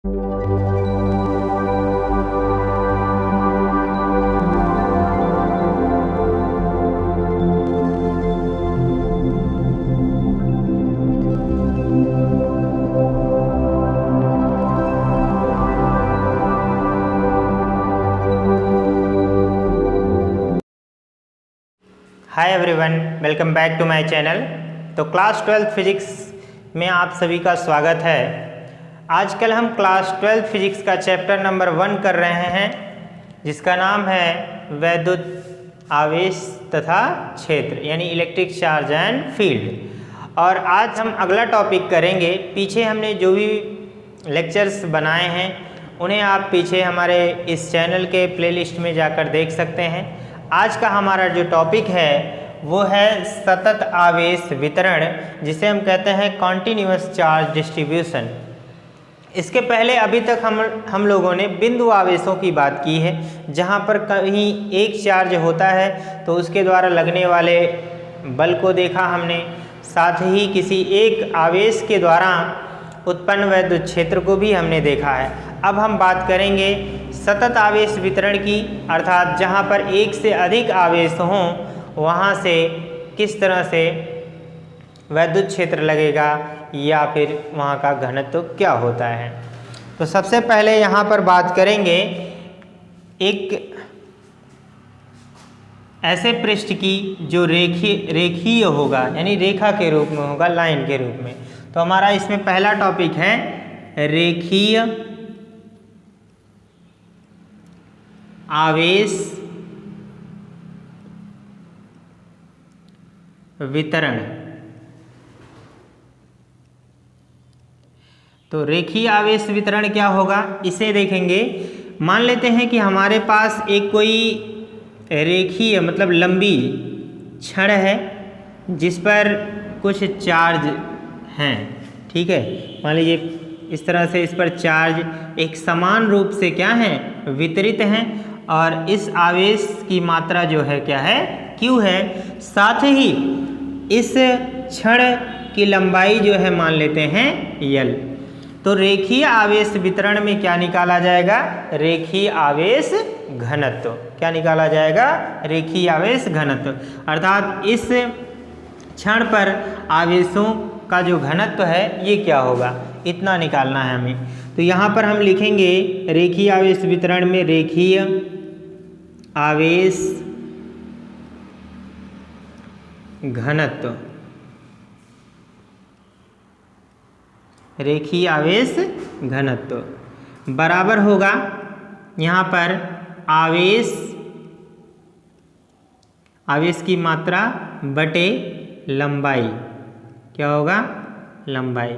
Hi everyone, welcome back to my channel. तो class 12th physics में आप सभी का स्वागत है। आजकल हम क्लास 12th फिजिक्स का चैप्टर नंबर 1 कर रहे हैं, जिसका नाम है वैद्युत आवेश तथा क्षेत्र, यानी इलेक्ट्रिक चार्ज एंड फील्ड। और आज हम अगला टॉपिक करेंगे। पीछे हमने जो भी लेक्चर्स बनाए हैं उन्हें आप पीछे हमारे इस चैनल के प्लेलिस्ट में जाकर देख सकते हैं। आज का हमारा जो टॉपिक है वो है सतत आवेश वितरण, जिसे हम कहते हैं कॉन्टिन्यूअस चार्ज डिस्ट्रीब्यूशन। इसके पहले अभी तक हम लोगों ने बिंदु आवेशों की बात की है, जहाँ पर कहीं एक चार्ज होता है तो उसके द्वारा लगने वाले बल को देखा हमने, साथ ही किसी एक आवेश के द्वारा उत्पन्न वैद्युत क्षेत्र को भी हमने देखा है। अब हम बात करेंगे सतत आवेश वितरण की, अर्थात जहाँ पर एक से अधिक आवेश हों वहाँ से किस तरह से वैद्युत क्षेत्र लगेगा या फिर वहाँ का घनत्व क्या होता है। तो सबसे पहले यहाँ पर बात करेंगे एक ऐसे पृष्ठ की जो रेखीय होगा, यानी रेखा के रूप में होगा, लाइन के रूप में। तो हमारा इसमें पहला टॉपिक है रेखीय आवेश वितरण। तो रेखीय आवेश वितरण क्या होगा, इसे देखेंगे। मान लेते हैं कि हमारे पास एक कोई रेखीय मतलब लंबी छड़ है जिस पर कुछ चार्ज हैं, ठीक है। मान लीजिए इस तरह से इस पर चार्ज एक समान रूप से क्या है, वितरित हैं, और इस आवेश की मात्रा जो है क्या है, Q है। साथ ही इस छड़ की लंबाई जो है मान लेते हैं L। तो रेखीय आवेश वितरण में क्या निकाला जाएगा, रेखीय आवेश घनत्व। क्या निकाला जाएगा, रेखीय आवेश घनत्व। अर्थात इस क्षण पर आवेशों का जो घनत्व है ये क्या होगा, इतना निकालना है हमें। तो यहाँ पर हम लिखेंगे रेखीय आवेश वितरण में रेखीय आवेश घनत्व, रेखीय आवेश घनत्व बराबर होगा यहाँ पर आवेश की मात्रा बटे लंबाई। क्या होगा, लंबाई।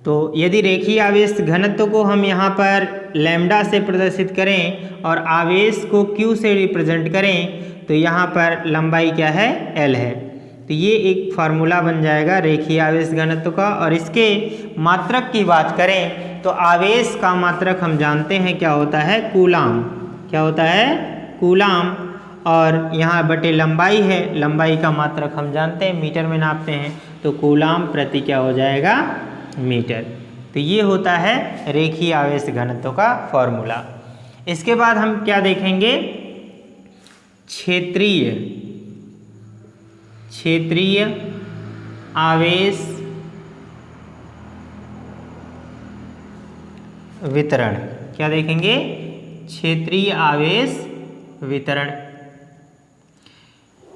तो यदि रेखीय आवेश घनत्व को हम यहाँ पर लैम्डा से प्रदर्शित करें और आवेश को Q से रिप्रेजेंट करें तो यहाँ पर लंबाई क्या है, L है। तो ये एक फार्मूला बन जाएगा रेखीय आवेश घनत्व का। और इसके मात्रक की बात करें तो आवेश का मात्रक हम जानते हैं क्या होता है, कूलाम। क्या होता है, कूलाम। और यहाँ बटे लंबाई है, लंबाई का मात्रक हम जानते हैं, मीटर में नापते हैं, तो कूलाम प्रति क्या हो जाएगा, मीटर। तो ये होता है रेखीय आवेश घनत्व का फॉर्मूला। इसके बाद हम क्या देखेंगे, क्षेत्रीय आवेश वितरण। क्या देखेंगे, क्षेत्रीय आवेश वितरण।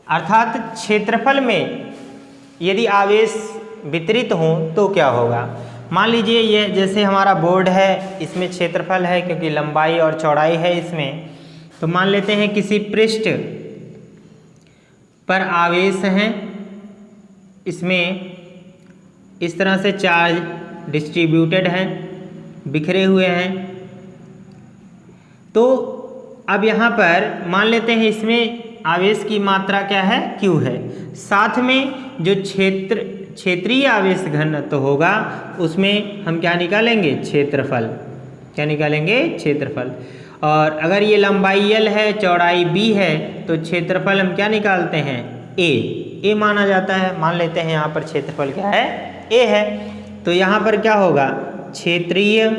अर्थात क्षेत्रफल में यदि आवेश वितरित हो तो क्या होगा। मान लीजिए ये जैसे हमारा बोर्ड है, इसमें क्षेत्रफल है क्योंकि लंबाई और चौड़ाई है इसमें। तो मान लेते हैं किसी पृष्ठ पर आवेश हैं, इसमें इस तरह से चार्ज डिस्ट्रीब्यूटेड हैं, बिखरे हुए हैं। तो अब यहाँ पर मान लेते हैं इसमें आवेश की मात्रा क्या है, Q है। साथ में जो क्षेत्रीय आवेश घनत्व होगा उसमें हम क्या निकालेंगे, क्षेत्रफल। क्या निकालेंगे, क्षेत्रफल। और अगर ये लंबाई L है, चौड़ाई B है, तो क्षेत्रफल हम क्या निकालते हैं, A माना जाता है। मान लेते हैं यहाँ पर क्षेत्रफल क्या है, A है। तो यहाँ पर क्या होगा, क्षेत्रीय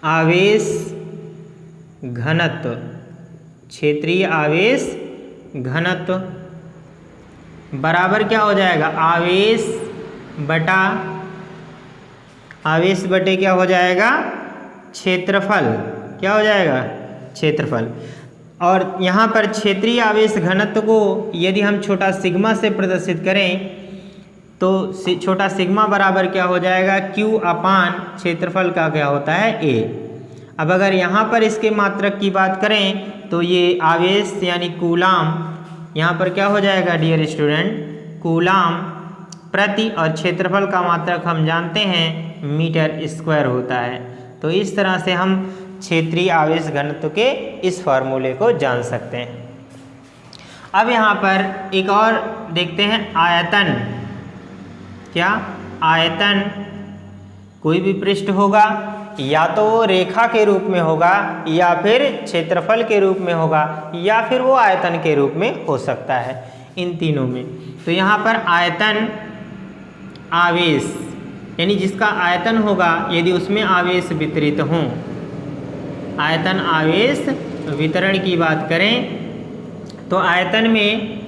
आवेश घनत्व, क्षेत्रीय आवेश घनत्व बराबर क्या हो जाएगा, आवेश बटे क्या हो जाएगा, क्षेत्रफल। क्या हो जाएगा, क्षेत्रफल। और यहाँ पर क्षेत्रीय आवेश घनत्व को यदि हम छोटा सिग्मा से प्रदर्शित करें तो छोटा सिग्मा बराबर क्या हो जाएगा, Q अपान क्षेत्रफल का क्या होता है, A। अब अगर यहाँ पर इसके मात्रक की बात करें तो ये आवेश यानी कूलाम, यहाँ पर क्या हो जाएगा डियर स्टूडेंट, कूलाम प्रति, और क्षेत्रफल का मात्रक हम जानते हैं मीटर स्क्वायर होता है। तो इस तरह से हम क्षेत्रीय आवेश घनत्व के इस फॉर्मूले को जान सकते हैं। अब यहाँ पर एक और देखते हैं आयतन। क्या, आयतन कोई भी पृष्ठ होगा, या तो वो रेखा के रूप में होगा, या फिर क्षेत्रफल के रूप में होगा, या फिर वो आयतन के रूप में हो सकता है, इन तीनों में। तो यहाँ पर आयतन आवेश यानी जिसका आयतन होगा, यदि उसमें आवेश वितरित हों, आयतन आवेश वितरण की बात करें तो आयतन में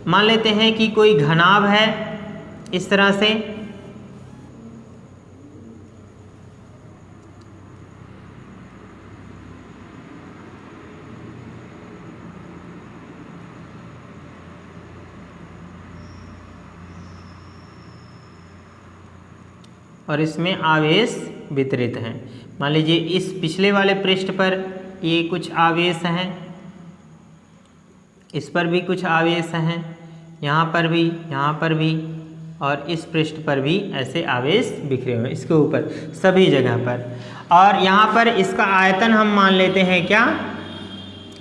मान लेते हैं कि कोई घनाभ है इस तरह से, और इसमें आवेश वितरित हैं। मान लीजिए इस पिछले वाले पृष्ठ पर ये कुछ आवेश हैं, इस पर भी कुछ आवेश हैं, यहाँ पर भी, और इस पृष्ठ पर भी ऐसे आवेश बिखरे हुए हैं, इसके ऊपर सभी जगह पर। और यहाँ पर इसका आयतन हम मान लेते हैं क्या,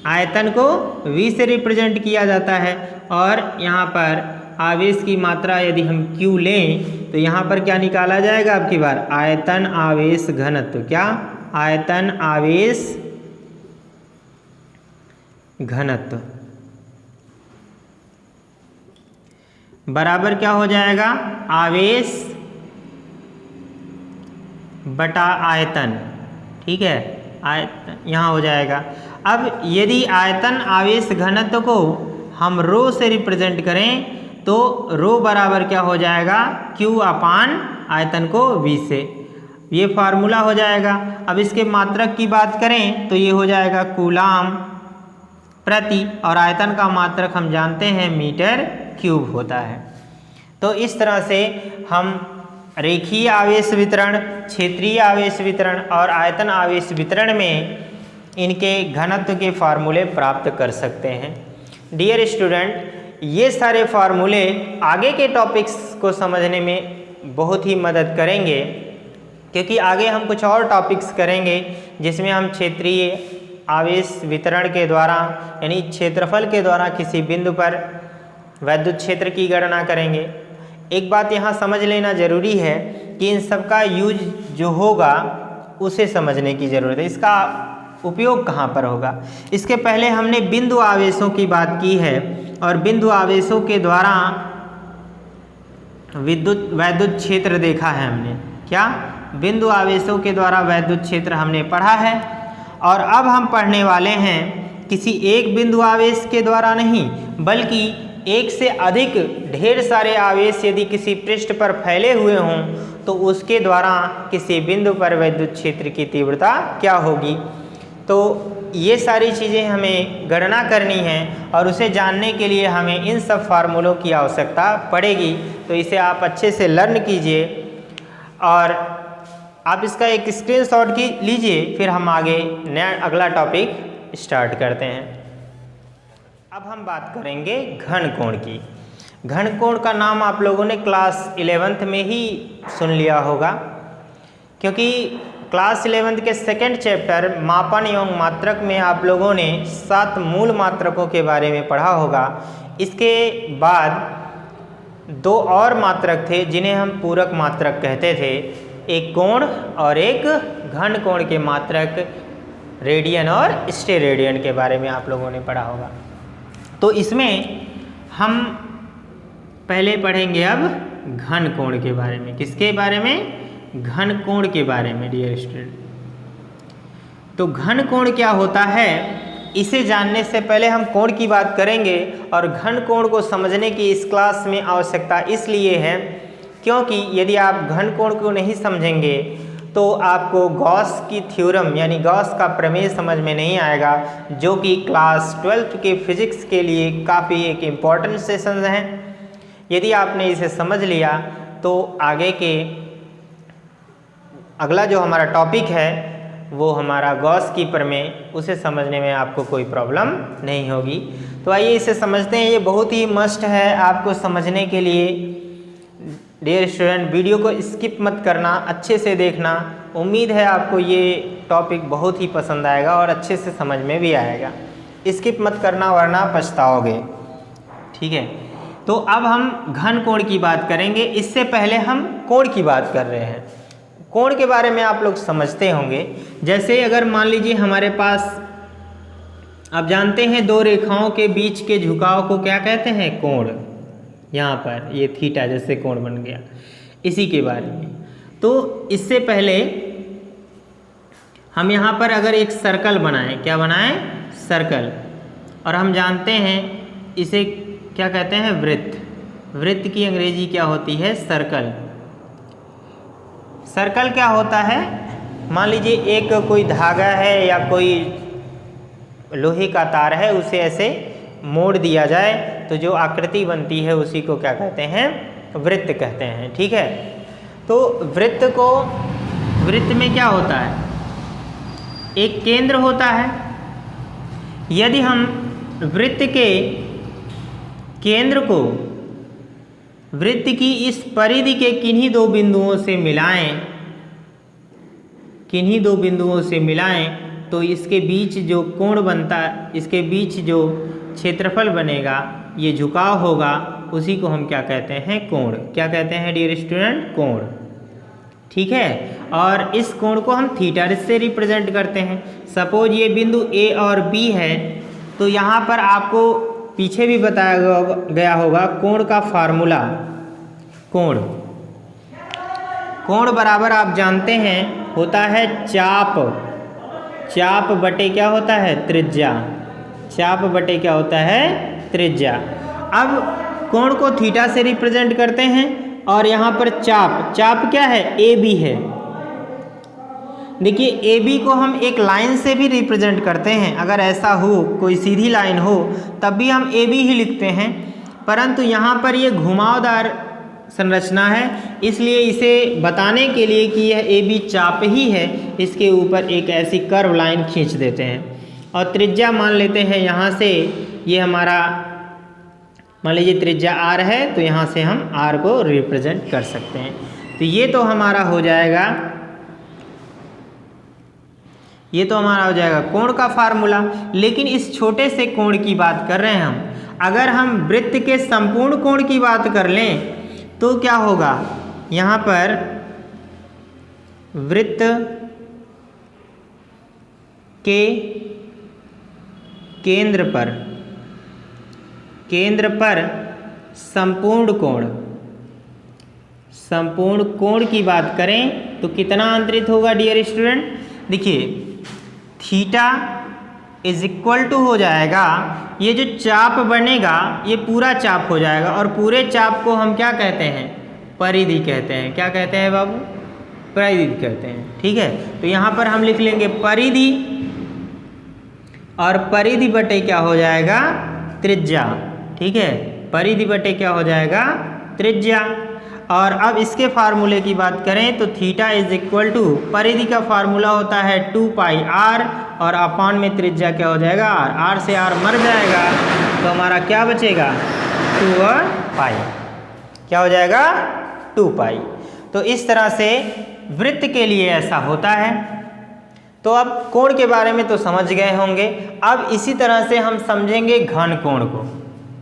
आयतन को V से रिप्रेजेंट किया जाता है, और यहाँ पर आवेश की मात्रा यदि हम Q लें तो यहाँ पर क्या निकाला जाएगा अब की बार, आयतन आवेश घनत्व। क्या, आयतन आवेश घनत्व बराबर क्या हो जाएगा, आवेश बटा आयतन। ठीक है, आयतन यहाँ हो जाएगा। अब यदि आयतन आवेश घनत्व को हम रो से रिप्रेजेंट करें तो रो बराबर क्या हो जाएगा, Q अपान आयतन को V से, ये फार्मूला हो जाएगा। अब इसके मात्रक की बात करें तो ये हो जाएगा कूलाम प्रति, और आयतन का मात्रक हम जानते हैं मीटर क्यूब होता है। तो इस तरह से हम रेखीय आवेश वितरण, क्षेत्रीय आवेश वितरण और आयतन आवेश वितरण में इनके घनत्व के फार्मूले प्राप्त कर सकते हैं। डियर स्टूडेंट, ये सारे फार्मूले आगे के टॉपिक्स को समझने में बहुत ही मदद करेंगे, क्योंकि आगे हम कुछ और टॉपिक्स करेंगे जिसमें हम क्षेत्रीय आवेश वितरण के द्वारा यानी क्षेत्रफल के द्वारा किसी बिंदु पर वैद्युत क्षेत्र की गणना करेंगे। एक बात यहाँ समझ लेना ज़रूरी है कि इन सब का यूज जो होगा उसे समझने की ज़रूरत है, इसका उपयोग कहाँ पर होगा। इसके पहले हमने बिंदु आवेशों की बात की है, और बिंदु आवेशों के द्वारा वैद्युत क्षेत्र देखा है हमने। क्या, बिंदु आवेशों के द्वारा वैद्युत क्षेत्र हमने पढ़ा है। और अब हम पढ़ने वाले हैं किसी एक बिंदु आवेश के द्वारा नहीं, बल्कि एक से अधिक ढेर सारे आवेश यदि किसी पृष्ठ पर फैले हुए हों तो उसके द्वारा किसी बिंदु पर वैद्युत क्षेत्र की तीव्रता क्या होगी। तो ये सारी चीज़ें हमें गणना करनी है, और उसे जानने के लिए हमें इन सब फार्मूलों की आवश्यकता पड़ेगी। तो इसे आप अच्छे से लर्न कीजिए, और आप इसका एक स्क्रीनशॉट की लीजिए, फिर हम आगे अगला टॉपिक स्टार्ट करते हैं। अब हम बात करेंगे घन कोण की। घन कोण का नाम आप लोगों ने क्लास 11th में ही सुन लिया होगा, क्योंकि क्लास 11th के सेकंड चैप्टर मापन एवं मात्रक में आप लोगों ने 7 मूल मात्रकों के बारे में पढ़ा होगा। इसके बाद 2 और मात्रक थे जिन्हें हम पूरक मात्रक कहते थे, एक कोण और एक घन कोण के मात्रक रेडियन और स्टेरेडियन के बारे में आप लोगों ने पढ़ा होगा। तो इसमें हम पहले पढ़ेंगे अब घन कोण के बारे में। किसके बारे में? घन कोण के बारे में डियर स्टूडेंट। तो घन कोण क्या होता है, इसे जानने से पहले हम कोण की बात करेंगे। और घन कोण को समझने की इस क्लास में आवश्यकता इसलिए है क्योंकि यदि आप घन कोण को नहीं समझेंगे तो आपको गॉस की थ्योरम यानी गॉस का प्रमेय समझ में नहीं आएगा, जो कि क्लास 12th के फिजिक्स के लिए काफ़ी एक इम्पॉर्टेंट सेशन है। यदि आपने इसे समझ लिया तो आगे के अगला जो हमारा टॉपिक है वो हमारा गॉस की प्रमेय, उसे समझने में आपको कोई प्रॉब्लम नहीं होगी। तो आइए इसे समझते हैं। ये बहुत ही मस्ट है आपको समझने के लिए। डियर स्टूडेंट, वीडियो को स्किप मत करना, अच्छे से देखना। उम्मीद है आपको ये टॉपिक बहुत ही पसंद आएगा और अच्छे से समझ में भी आएगा। स्किप मत करना वरना पछताओगे। ठीक है, तो अब हम घन कोण की बात करेंगे। इससे पहले हम कोण की बात कर रहे हैं। कोण के बारे में आप लोग समझते होंगे। जैसे अगर मान लीजिए हमारे पास, आप जानते हैं, दो रेखाओं के बीच के झुकाव को क्या कहते हैं, कोण। यहाँ पर ये थीटा जैसे कोण बन गया, इसी के बारे में। तो इससे पहले हम यहाँ पर अगर एक सर्कल बनाएं, क्या बनाएं, सर्कल, और हम जानते हैं इसे क्या कहते हैं, वृत्त। वृत्त की अंग्रेजी क्या होती है, सर्कल। सर्कल क्या होता है, मान लीजिए एक कोई धागा है या कोई लोहे का तार है, उसे ऐसे मोड़ दिया जाए तो जो आकृति बनती है उसी को क्या कहते हैं, वृत्त कहते हैं। ठीक है, तो वृत्त में क्या होता है, एक केंद्र होता है। यदि हम वृत्त के केंद्र को वृत्त की इस परिधि के किन्हीं दो बिंदुओं से मिलाएं तो इसके बीच जो कोण बनता है, इसके बीच जो क्षेत्रफल बनेगा, ये झुकाव होगा, उसी को हम क्या कहते हैं, कोण। क्या कहते हैं डियर स्टूडेंट, कोण। ठीक है, और इस कोण को हम थीटा से रिप्रेजेंट करते हैं। सपोज ये बिंदु ए और बी है, तो यहाँ पर आपको पीछे भी बताया गया होगा कोण का फार्मूला। कोण बराबर आप जानते हैं होता है चाप बटे क्या होता है, त्रिज्या। चाप बटे क्या होता है, त्रिज्या। अब कोण को थीटा से रिप्रेजेंट करते हैं और यहाँ पर चाप क्या है, ए बी है। देखिए ए बी को हम एक लाइन से भी रिप्रेजेंट करते हैं। अगर ऐसा हो, कोई सीधी लाइन हो, तब भी हम ए बी ही लिखते हैं, परंतु यहाँ पर ये घुमावदार संरचना है, इसलिए इसे बताने के लिए कि यह ए बी चाप ही है, इसके ऊपर एक ऐसी कर्व लाइन खींच देते हैं और त्रिज्या मान लेते हैं। यहाँ से ये हमारा, मान लीजिए त्रिज्या आर है, तो यहाँ से हम आर को रिप्रेजेंट कर सकते हैं। तो ये तो हमारा हो जाएगा, कोण का फार्मूला। लेकिन इस छोटे से कोण की बात कर रहे हैं हम। अगर हम वृत्त के संपूर्ण कोण की बात कर लें तो क्या होगा, यहाँ पर वृत्त के केंद्र पर संपूर्ण कोण की बात करें तो कितना अंतरित होगा डियर स्टूडेंट। देखिए थीटा इज इक्वल टू हो जाएगा, ये जो चाप बनेगा ये पूरा चाप हो जाएगा, और पूरे चाप को हम क्या कहते हैं, परिधि कहते हैं। क्या कहते हैं बाबू, परिधि कहते हैं। ठीक है, तो यहाँ पर हम लिख लेंगे परिधि, और परिधि बटे क्या हो जाएगा, त्रिज्या। ठीक है, परिधि बटे क्या हो जाएगा, त्रिज्या। और अब इसके फार्मूले की बात करें तो थीटा इज इक्वल टू, परिधि का फार्मूला होता है 2 पाई आर, और अपान में त्रिज्या क्या हो जाएगा, आर से आर मर जाएगा, तो हमारा क्या बचेगा, 2 और पाई। क्या हो जाएगा, 2 पाई। तो इस तरह से वृत्त के लिए ऐसा होता है। तो अब कोण के बारे में तो समझ गए होंगे। अब इसी तरह से हम समझेंगे घन कोण को।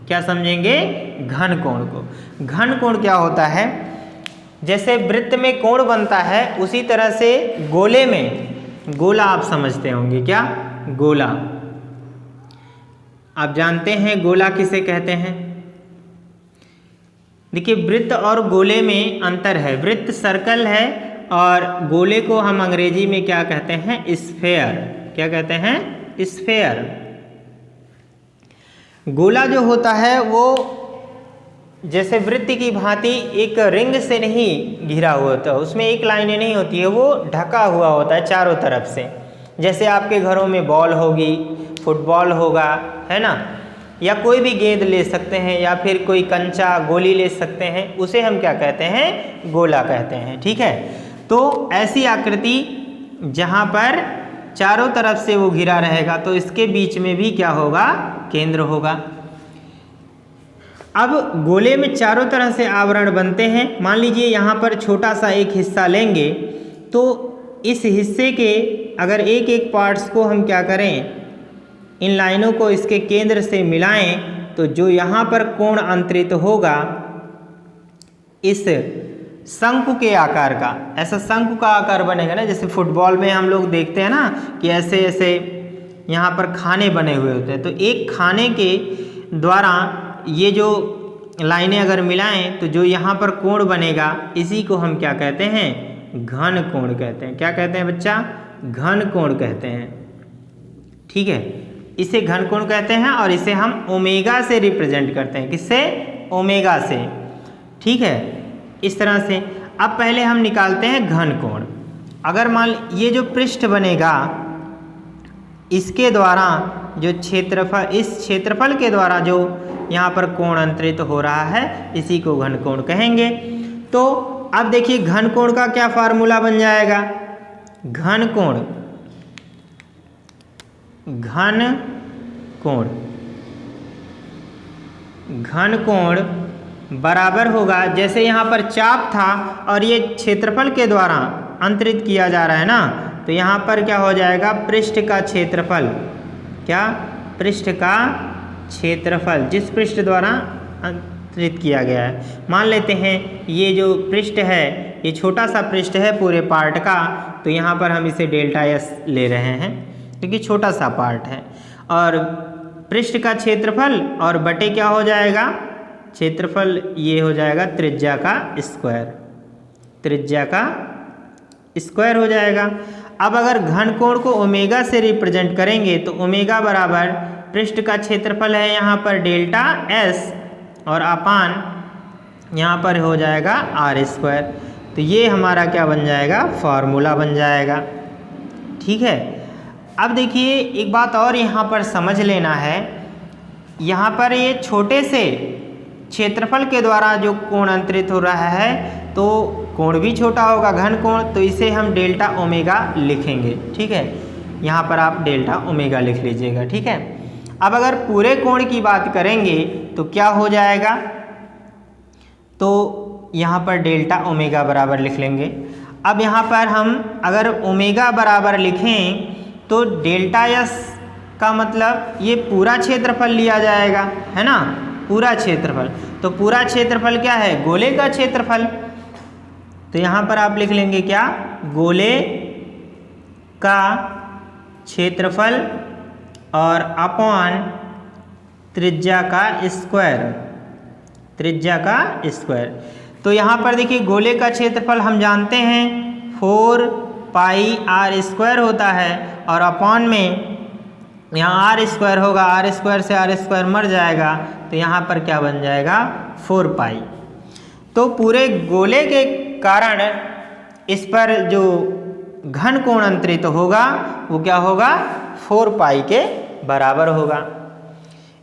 क्या समझेंगे, घन कोण को। घन कोण क्या होता है, जैसे वृत्त में कोण बनता है उसी तरह से गोले में, गोला आप समझते होंगे, क्या, गोला। आप जानते हैं गोला किसे कहते हैं। देखिए वृत्त और गोले में अंतर है। वृत्त सर्कल है और गोले को हम अंग्रेजी में क्या कहते हैं, स्फेयर। क्या कहते हैं? स्फेयर। गोला जो होता है वो जैसे वृत्त की भांति एक रिंग से नहीं घिरा हुआ होता है, उसमें एक लाइनें नहीं होती है, वो ढका हुआ होता है चारों तरफ से। जैसे आपके घरों में बॉल होगी, फुटबॉल होगा, है ना, या कोई भी गेंद ले सकते हैं, या फिर कोई कंचा गोली ले सकते हैं, उसे हम क्या कहते हैं? गोला कहते हैं। ठीक है, तो ऐसी आकृति जहाँ पर चारों तरफ से वो घिरा रहेगा तो इसके बीच में भी क्या होगा? केंद्र होगा। अब गोले में चारों तरह से आवरण बनते हैं। मान लीजिए यहाँ पर छोटा सा एक हिस्सा लेंगे तो इस हिस्से के अगर एक एक पार्ट्स को हम क्या करें? इन लाइनों को इसके केंद्र से मिलाएं तो जो यहाँ पर कोण अंतरित होगा इस शंकु के आकार का, ऐसा शंकु का आकार बनेगा ना, जैसे फुटबॉल में हम लोग देखते हैं ना कि ऐसे ऐसे यहाँ पर खाने बने हुए होते हैं, तो एक खाने के द्वारा ये जो लाइनें अगर मिलाएं तो जो यहाँ पर कोण बनेगा इसी को हम क्या कहते हैं? घन कोण कहते हैं। क्या कहते हैं बच्चा? घन कोण कहते हैं। ठीक है, इसे घन कोण कहते हैं और इसे हम ओमेगा से रिप्रेजेंट करते हैं। किससे? ओमेगा से। ठीक है, इस तरह से। अब पहले हम निकालते हैं घन कोण। अगर मान ये जो पृष्ठ बनेगा इसके द्वारा जो क्षेत्रफल, इस क्षेत्रफल के द्वारा जो यहाँ पर कोण अंतरित हो रहा है इसी को घन कोण कहेंगे। तो अब देखिए घन कोण का क्या फार्मूला बन जाएगा? घन कोण, घन कोण, घन कोण बराबर होगा, जैसे यहाँ पर चाप था और ये क्षेत्रफल के द्वारा अंतरित किया जा रहा है ना, तो यहाँ पर क्या हो जाएगा? पृष्ठ का क्षेत्रफल। क्या? पृष्ठ का क्षेत्रफल, जिस पृष्ठ द्वारा अंतरित किया गया है। मान लेते हैं ये जो पृष्ठ है ये छोटा सा पृष्ठ है पूरे पार्ट का, तो यहाँ पर हम इसे डेल्टा एस ले रहे हैं क्योंकि छोटा सा पार्ट है। और पृष्ठ का क्षेत्रफल और बटे क्या हो जाएगा? क्षेत्रफल ये हो जाएगा त्रिज्या का स्क्वायर, त्रिज्या का स्क्वायर हो जाएगा। अब अगर घन कोण को ओमेगा से रिप्रेजेंट करेंगे तो ओमेगा बराबर पृष्ठ का क्षेत्रफल है यहाँ पर डेल्टा एस और अपान यहाँ पर हो जाएगा आर स्क्वायर। तो ये हमारा क्या बन जाएगा? फॉर्मूला बन जाएगा। ठीक है, अब देखिए एक बात और यहाँ पर समझ लेना है, यहाँ पर ये छोटे से क्षेत्रफल के द्वारा जो कोण अंतरित हो रहा है तो कोण भी छोटा होगा, घन कोण, तो इसे हम डेल्टा ओमेगा लिखेंगे। ठीक है, यहाँ पर आप डेल्टा ओमेगा लिख लीजिएगा। ठीक है, अब अगर पूरे कोण की बात करेंगे तो क्या हो जाएगा? तो यहाँ पर डेल्टा ओमेगा बराबर लिख लेंगे। अब यहाँ पर हम अगर ओमेगा बराबर लिखें तो डेल्टा एस का मतलब ये पूरा क्षेत्रफल लिया जाएगा, है ना, पूरा क्षेत्रफल। तो पूरा क्षेत्रफल क्या है? गोले का क्षेत्रफल। तो यहाँ पर आप लिख लेंगे क्या? गोले का क्षेत्रफल और अपॉन त्रिज्या का स्क्वायर, त्रिज्या का स्क्वायर। तो यहाँ पर देखिए गोले का क्षेत्रफल हम जानते हैं 4 पाई आर स्क्वायर होता है और अपॉन में यहाँ आर स्क्वायर होगा, आर स्क्वायर से आर स्क्वायर मर जाएगा, तो यहाँ पर क्या बन जाएगा? 4 पाई। तो पूरे गोले के कारण इस पर जो घन कोण अंतरित होगा वो क्या होगा? 4 पाई के बराबर होगा।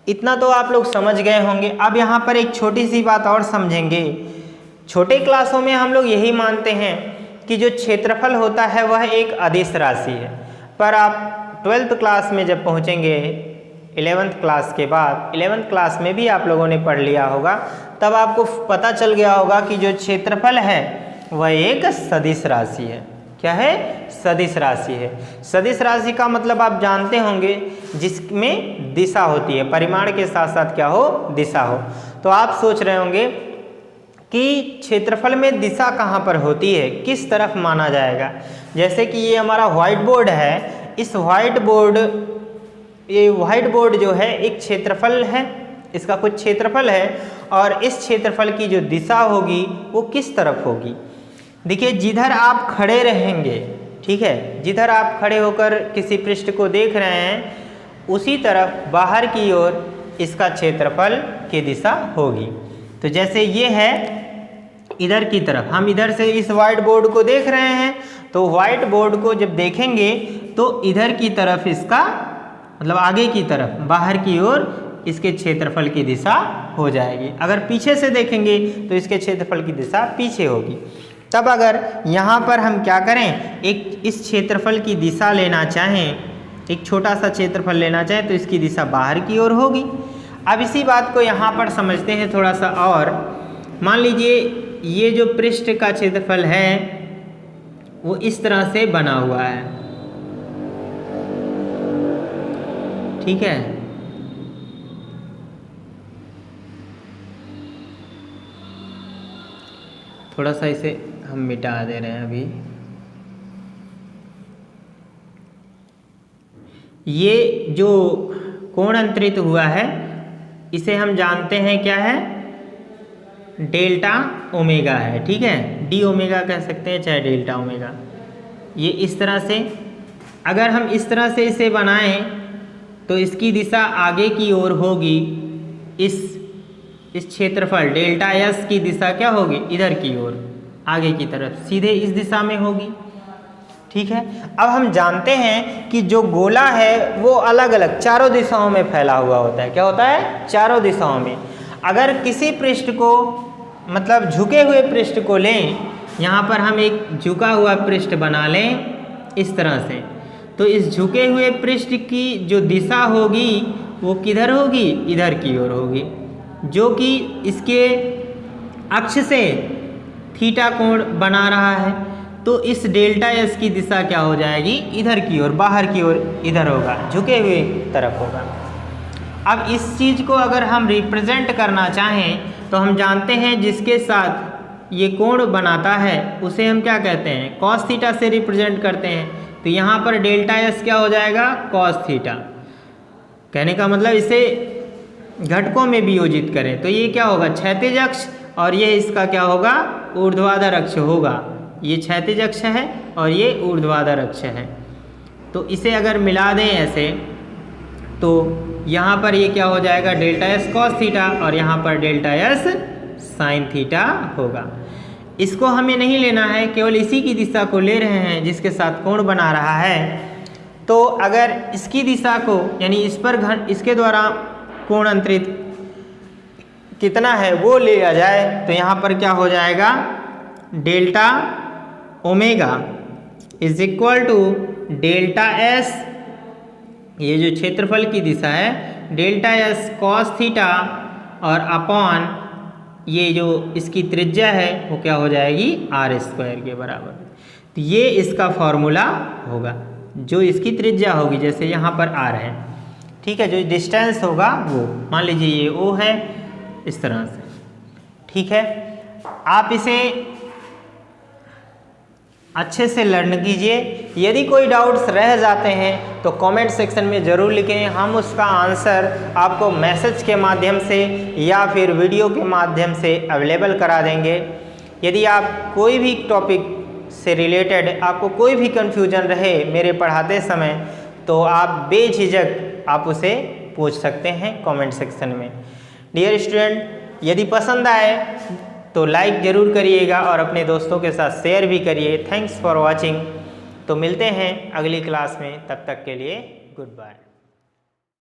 इतना तो आप लोग समझ गए होंगे। अब यहाँ पर एक छोटी सी बात और समझेंगे। छोटे क्लासों में हम लोग यही मानते हैं कि जो क्षेत्रफल होता है वह एक अदिश राशि है, पर आप 12th क्लास में जब पहुँचेंगे 11th क्लास के बाद, 11th क्लास में भी आप लोगों ने पढ़ लिया होगा, तब आपको पता चल गया होगा कि जो क्षेत्रफल है वह एक सदिश राशि है। क्या है? सदिश राशि है। सदिश राशि का मतलब आप जानते होंगे जिसमें दिशा होती है, परिमाण के साथ साथ क्या हो? दिशा हो। तो आप सोच रहे होंगे कि क्षेत्रफल में दिशा कहाँ पर होती है, किस तरफ माना जाएगा। जैसे कि ये हमारा व्हाइट बोर्ड है, इस व्हाइट बोर्ड, ये व्हाइट बोर्ड जो है एक क्षेत्रफल है, इसका कुछ क्षेत्रफल है और इस क्षेत्रफल की जो दिशा होगी वो किस तरफ होगी। देखिए जिधर आप खड़े रहेंगे ठीक है, जिधर आप खड़े होकर किसी पृष्ठ को देख रहे हैं उसी तरफ बाहर की ओर इसका क्षेत्रफल की दिशा होगी। तो जैसे ये है इधर की तरफ, हम इधर से इस व्हाइट बोर्ड को देख रहे हैं, तो व्हाइट बोर्ड को जब देखेंगे तो इधर की तरफ इसका मतलब आगे की तरफ बाहर की ओर इसके क्षेत्रफल की दिशा हो जाएगी। अगर पीछे से देखेंगे तो इसके क्षेत्रफल की दिशा पीछे होगी। तब अगर यहाँ पर हम क्या करें, एक इस क्षेत्रफल की दिशा लेना चाहें, एक छोटा सा क्षेत्रफल लेना चाहें तो इसकी दिशा बाहर की ओर होगी। अब इसी बात को यहाँ पर समझते हैं थोड़ा सा और। मान लीजिए ये जो पृष्ठ का क्षेत्रफल है वो इस तरह से बना हुआ है, ठीक है। थोड़ा सा इसे हम मिटा दे रहे हैं अभी। ये जो कोण अंतरित हुआ है इसे हम जानते हैं क्या है, डेल्टा ओमेगा है, ठीक है। डी ओमेगा कह सकते हैं चाहे डेल्टा ओमेगा। ये इस तरह से, अगर हम इस तरह से इसे बनाएं तो इसकी दिशा आगे की ओर होगी। इस क्षेत्रफल डेल्टा एस की दिशा क्या होगी, इधर की ओर आगे की तरफ, सीधे इस दिशा में होगी, ठीक है। अब हम जानते हैं कि जो गोला है वो अलग अलग चारों दिशाओं में फैला हुआ होता है। क्या होता है, चारों दिशाओं में। अगर किसी पृष्ठ को मतलब झुके हुए पृष्ठ को लें, यहाँ पर हम एक झुका हुआ पृष्ठ बना लें इस तरह से, तो इस झुके हुए पृष्ठ की जो दिशा होगी वो किधर होगी, इधर की ओर होगी, जो कि इसके अक्ष से थीटा कोण बना रहा है। तो इस डेल्टा एस की दिशा क्या हो जाएगी, इधर की ओर, बाहर की ओर इधर होगा, झुके हुए तरफ होगा। अब इस चीज़ को अगर हम रिप्रेजेंट करना चाहें तो हम जानते हैं जिसके साथ ये कोण बनाता है उसे हम क्या कहते हैं, कॉस थीटा से रिप्रेजेंट करते हैं। तो यहाँ पर डेल्टा एस क्या हो जाएगा, कॉस थीटा। कहने का मतलब इसे घटकों में वियोजित करें तो ये क्या होगा, क्षैतिज अक्ष, और ये इसका क्या होगा, ऊर्ध्वाधर अक्ष होगा। ये क्षैतिज अक्ष है और ये ऊर्ध्वाधर अक्ष है। तो इसे अगर मिला दें ऐसे तो यहाँ पर ये क्या हो जाएगा, डेल्टा एस कॉस थीटा, और यहाँ पर डेल्टा एस साइन थीटा होगा। इसको हमें नहीं लेना है, केवल इसी की दिशा को ले रहे हैं जिसके साथ कोण बना रहा है। तो अगर इसकी दिशा को यानी इस पर इसके द्वारा कोण अंतरित कितना है वो लिया जाए तो यहाँ पर क्या हो जाएगा, delta omega is equal to delta S, ये जो क्षेत्रफल की दिशा है, डेल्टा एस कॉस थीटा, और अपॉन ये जो इसकी त्रिज्या है वो क्या हो जाएगी, आर स्क्वायर के बराबर। तो ये इसका फॉर्मूला होगा, जो इसकी त्रिज्या होगी, जैसे यहाँ पर आर है, ठीक है, जो डिस्टेंस होगा वो मान लीजिए ये ओ है, इस तरह से, ठीक है। आप इसे अच्छे से लर्न कीजिए। यदि कोई डाउट्स रह जाते हैं तो कमेंट सेक्शन में ज़रूर लिखें, हम उसका आंसर आपको मैसेज के माध्यम से या फिर वीडियो के माध्यम से अवेलेबल करा देंगे। यदि आप कोई भी टॉपिक से रिलेटेड आपको कोई भी कन्फ्यूजन रहे मेरे पढ़ाते समय तो आप बेझिझक आप उसे पूछ सकते हैं कमेंट सेक्शन में। डियर स्टूडेंट, यदि पसंद आए तो लाइक ज़रूर करिएगा और अपने दोस्तों के साथ शेयर भी करिए। Thanks for watching. तो मिलते हैं अगली क्लास में, तब तक के लिए गुड बाय।